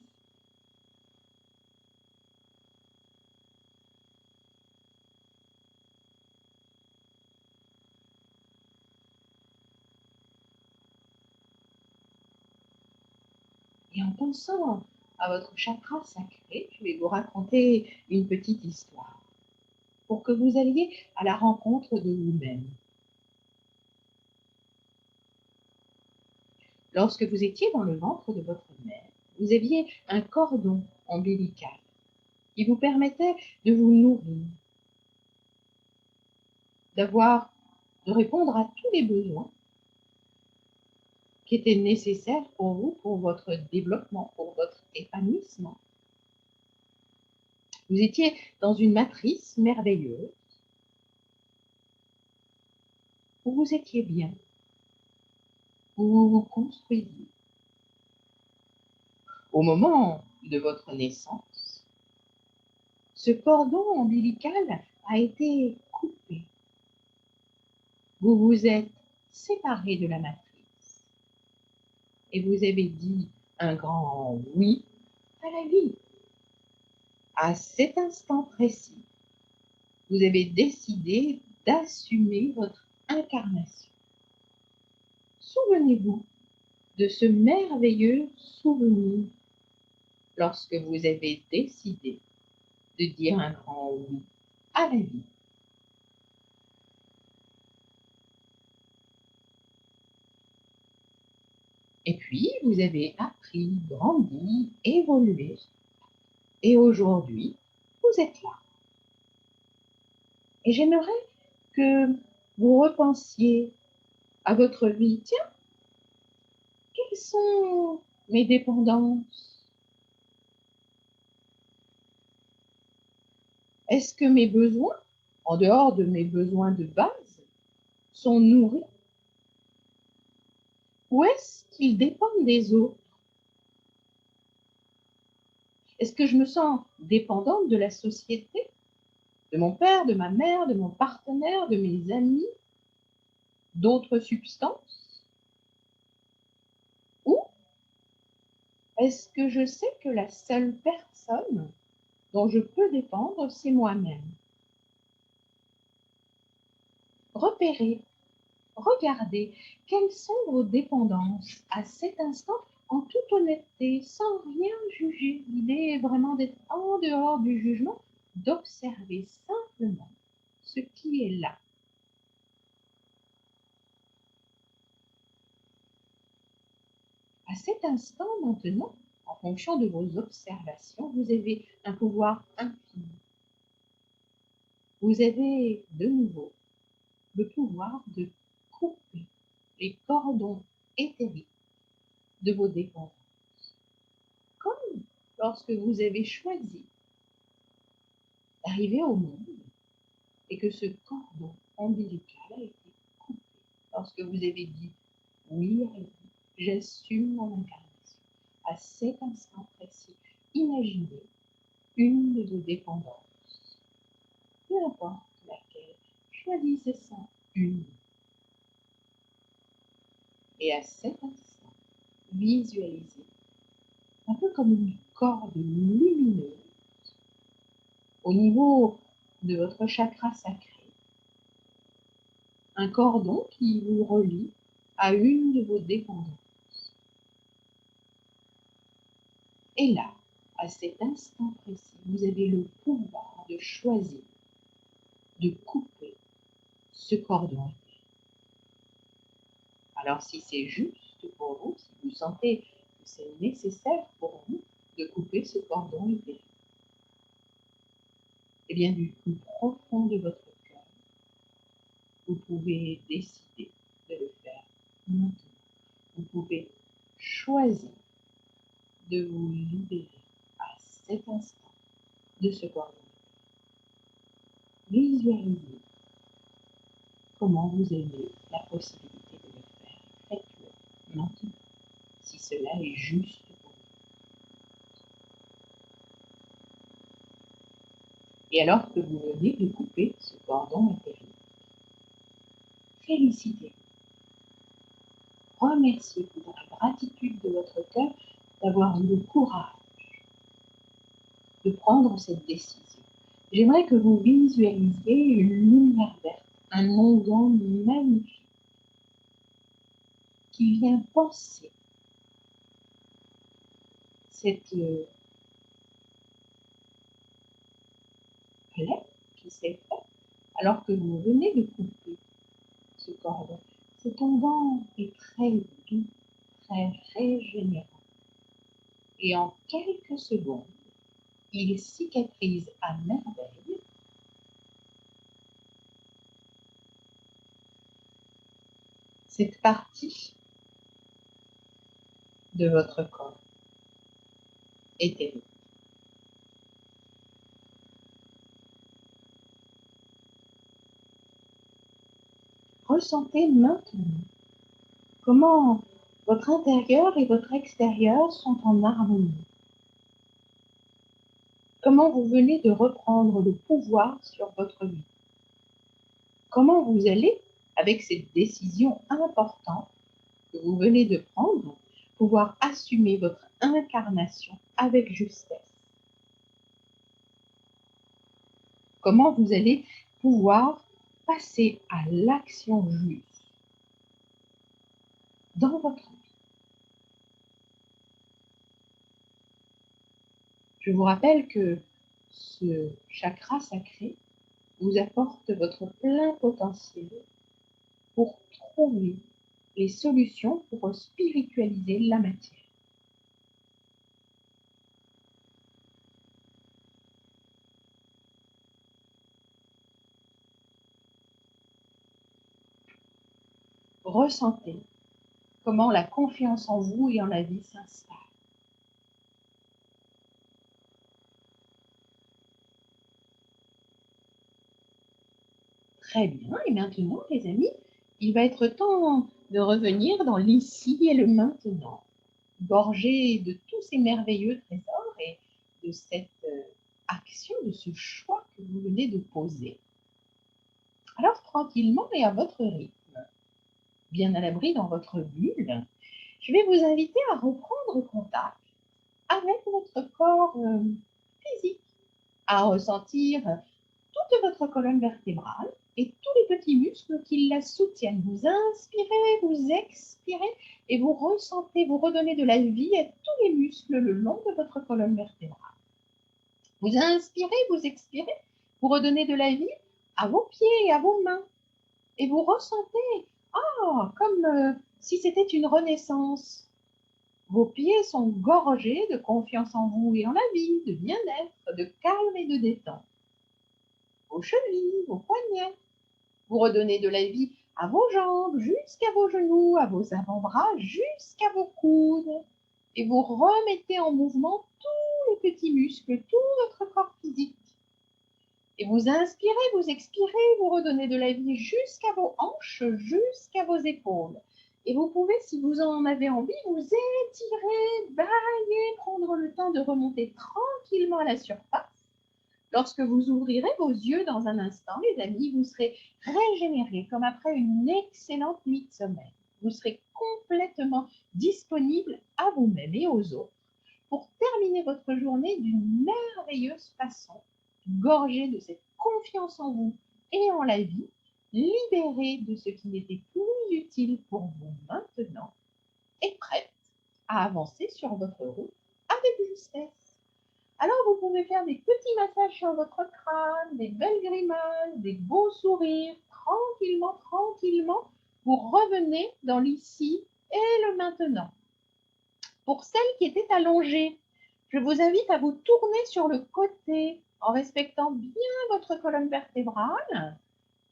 B: Et en pensant à votre chakra sacré, je vais vous raconter une petite histoire pour que vous alliez à la rencontre de vous-même. Lorsque vous étiez dans le ventre de votre mère, vous aviez un cordon ombilical qui vous permettait de vous nourrir, de répondre à tous les besoins qui étaient nécessaires pour vous, pour votre développement, pour votre épanouissement. Vous étiez dans une matrice merveilleuse où vous étiez bien, où vous vous construisiez. Au moment de votre naissance, ce cordon ombilical a été coupé. Vous vous êtes séparés de la matrice et vous avez dit un grand oui la vie. À cet instant précis, vous avez décidé d'assumer votre incarnation. Souvenez-vous de ce merveilleux souvenir lorsque vous avez décidé de dire un grand oui à la vie. Et puis, vous avez appris, grandi, évolué. Et aujourd'hui, vous êtes là. Et j'aimerais que vous repensiez à votre vie. Tiens, quelles sont mes dépendances? Est-ce que mes besoins, en dehors de mes besoins de base, sont nourris? Ou est-ce qu'ils dépendent des autres? Est-ce que je me sens dépendante de la société, de mon père, de ma mère, de mon partenaire, de mes amis, d'autres substances? Ou est-ce que je sais que la seule personne dont je peux dépendre, c'est moi-même? Repérez, regardez quelles sont vos dépendances à cet instant en toute honnêteté, sans rien juger. L'idée est vraiment d'être en dehors du jugement, d'observer simplement ce qui est là. À cet instant maintenant, en fonction de vos observations, vous avez un pouvoir infini. Vous avez de nouveau le pouvoir de couper les cordons éthériques de vos dépendances. Comme lorsque vous avez choisi d'arriver au monde et que ce cordon ombilical a été coupé. Lorsque vous avez dit oui à la vie, j'assume mon incarnation. À cet instant précis, imaginez une de vos dépendances, peu importe laquelle, choisissez ça, une. Et à cet instant, visualisez un peu comme une corde lumineuse au niveau de votre chakra sacré, un cordon qui vous relie à une de vos dépendances. Et là, à cet instant précis, vous avez le pouvoir de choisir de couper ce cordon. Alors si c'est juste pour vous, si vous sentez que c'est nécessaire pour vous de couper ce cordon éthérique, eh bien du plus profond de votre cœur, vous pouvez décider de le faire maintenant. Vous pouvez choisir de vous libérer à cet instant de ce cordon. Visualisez comment vous avez la possibilité de le faire. Faites-le maintenant, si cela est juste pour vous. Et alors que vous venez de couper ce cordon éthérique, félicitez-vous. Remerciez-vous dans la gratitude de votre cœur d'avoir eu le courage de prendre cette décision. J'aimerais que vous visualisiez une lumière verte, un onguent magnifique qui vient penser cette plaie qui s'est faite alors que vous venez de couper ce cordon. Cet onguent est très doux, très régénérant. Et en quelques secondes, il cicatrise à merveille. Cette partie de votre corps éthérique. Ressentez maintenant comment votre intérieur et votre extérieur sont en harmonie. Comment vous venez de reprendre le pouvoir sur votre vie. Comment vous allez, avec cette décision importante que vous venez de prendre, pouvoir assumer votre incarnation avec justesse. Comment vous allez pouvoir passer à l'action juste dans votre vie. Je vous rappelle que ce chakra sacré vous apporte votre plein potentiel pour trouver les solutions pour spiritualiser la matière. Ressentez comment la confiance en vous et en la vie s'installe. Très bien, et maintenant, les amis, il va être temps de revenir dans l'ici et le maintenant, gorgé de tous ces merveilleux trésors et de cette action, de ce choix que vous venez de poser. Alors, tranquillement et à votre rythme, bien à l'abri dans votre bulle, je vais vous inviter à reprendre contact avec votre corps physique, à ressentir toute votre colonne vertébrale et tous les petits muscles qui la soutiennent. Vous inspirez, vous expirez et vous ressentez, vous redonnez de la vie à tous les muscles le long de votre colonne vertébrale. Vous inspirez, vous expirez, vous redonnez de la vie à vos pieds et à vos mains. Et vous ressentez, comme si c'était une renaissance. Vos pieds sont gorgés de confiance en vous et en la vie, de bien-être, de calme et de détente. Vos chevilles, vos poignets. Vous redonnez de la vie à vos jambes, jusqu'à vos genoux, à vos avant-bras, jusqu'à vos coudes. Et vous remettez en mouvement tous les petits muscles, tout votre corps physique. Et vous inspirez, vous expirez, vous redonnez de la vie jusqu'à vos hanches, jusqu'à vos épaules. Et vous pouvez, si vous en avez envie, vous étirer, bailler, prendre le temps de remonter tranquillement à la surface. Lorsque vous ouvrirez vos yeux dans un instant, les amis, vous serez régénérés comme après une excellente nuit de sommeil. Vous serez complètement disponible à vous-même et aux autres pour terminer votre journée d'une merveilleuse façon, gorgée de cette confiance en vous et en la vie, libérée de ce qui n'était plus utile pour vous maintenant et prête à avancer sur votre route avec justesse. Alors, vous pouvez faire des petits massages sur votre crâne, des belles grimaces, des beaux sourires, tranquillement, tranquillement. Vous revenez dans l'ici et le maintenant. Pour celles qui étaient allongées, je vous invite à vous tourner sur le côté en respectant bien votre colonne vertébrale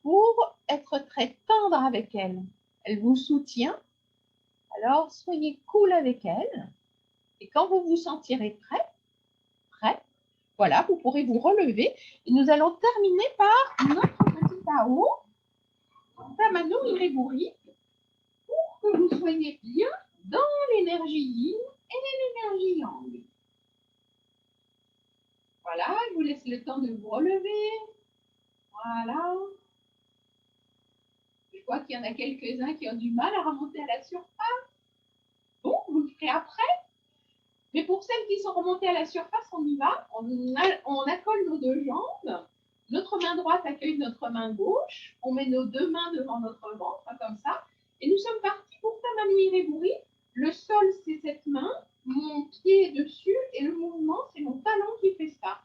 B: pour être très tendre avec elle. Elle vous soutient, alors soyez cool avec elle. Et quand vous vous sentirez prêt, voilà, vous pourrez vous relever et nous allons terminer par notre petit Tao, Tamano Iriguri, pour que vous soyez bien dans l'énergie yin et l'énergie yang. Voilà, je vous laisse le temps de vous relever. Voilà. Je vois qu'il y en a quelques-uns qui ont du mal à remonter à la surface. Bon, vous le ferez après. Mais pour celles qui sont remontées à la surface, on y va. On accole nos deux jambes. Notre main droite accueille notre main gauche. On met nos deux mains devant notre ventre, comme ça. Et nous sommes partis pour Tamani Iriguri. Le sol, c'est cette main. Mon pied est dessus. Et le mouvement, c'est mon talon qui fait ça.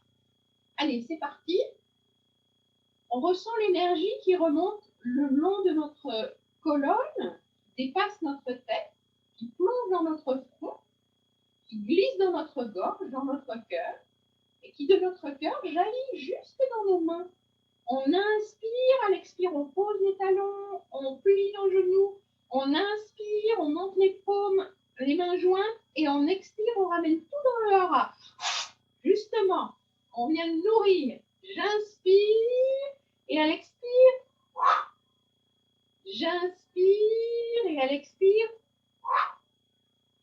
B: Allez, c'est parti. On ressent l'énergie qui remonte le long de notre colonne, dépasse notre tête, qui plonge dans notre front, qui glisse dans notre gorge, dans notre cœur, et qui de notre cœur jaillit jusque dans nos mains. On inspire, à l'expire, on pose les talons, on plie nos genoux, on inspire, on monte les paumes, les mains jointes, et on expire, on ramène tout dans le hara. Justement, on vient de nourrir. J'inspire, et à l'expire, j'inspire, et à l'expire,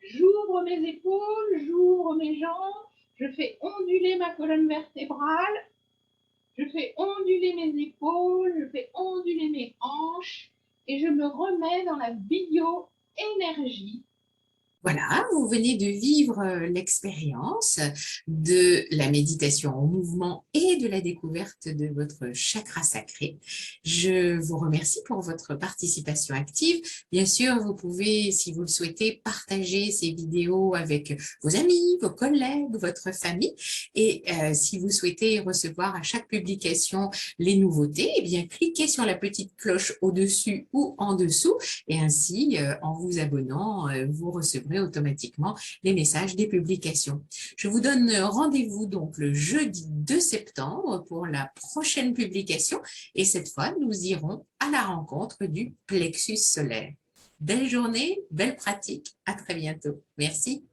B: j'ouvre mes épaules, j'ouvre mes jambes, je fais onduler ma colonne vertébrale, je fais onduler mes épaules, je fais onduler mes hanches et je me remets dans la bio-énergie
A: Voilà, vous venez de vivre l'expérience de la méditation en mouvement et de la découverte de votre chakra sacré. Je vous remercie pour votre participation active. Bien sûr, vous pouvez, si vous le souhaitez, partager ces vidéos avec vos amis, vos collègues, votre famille. Et si vous souhaitez recevoir à chaque publication les nouveautés, eh bien, cliquez sur la petite cloche au-dessus ou en dessous et ainsi, en vous abonnant, vous recevrez automatiquement les messages des publications. Je vous donne rendez-vous donc le jeudi 2 septembre pour la prochaine publication et cette fois, nous irons à la rencontre du plexus solaire. Belle journée, belle pratique, à très bientôt. Merci.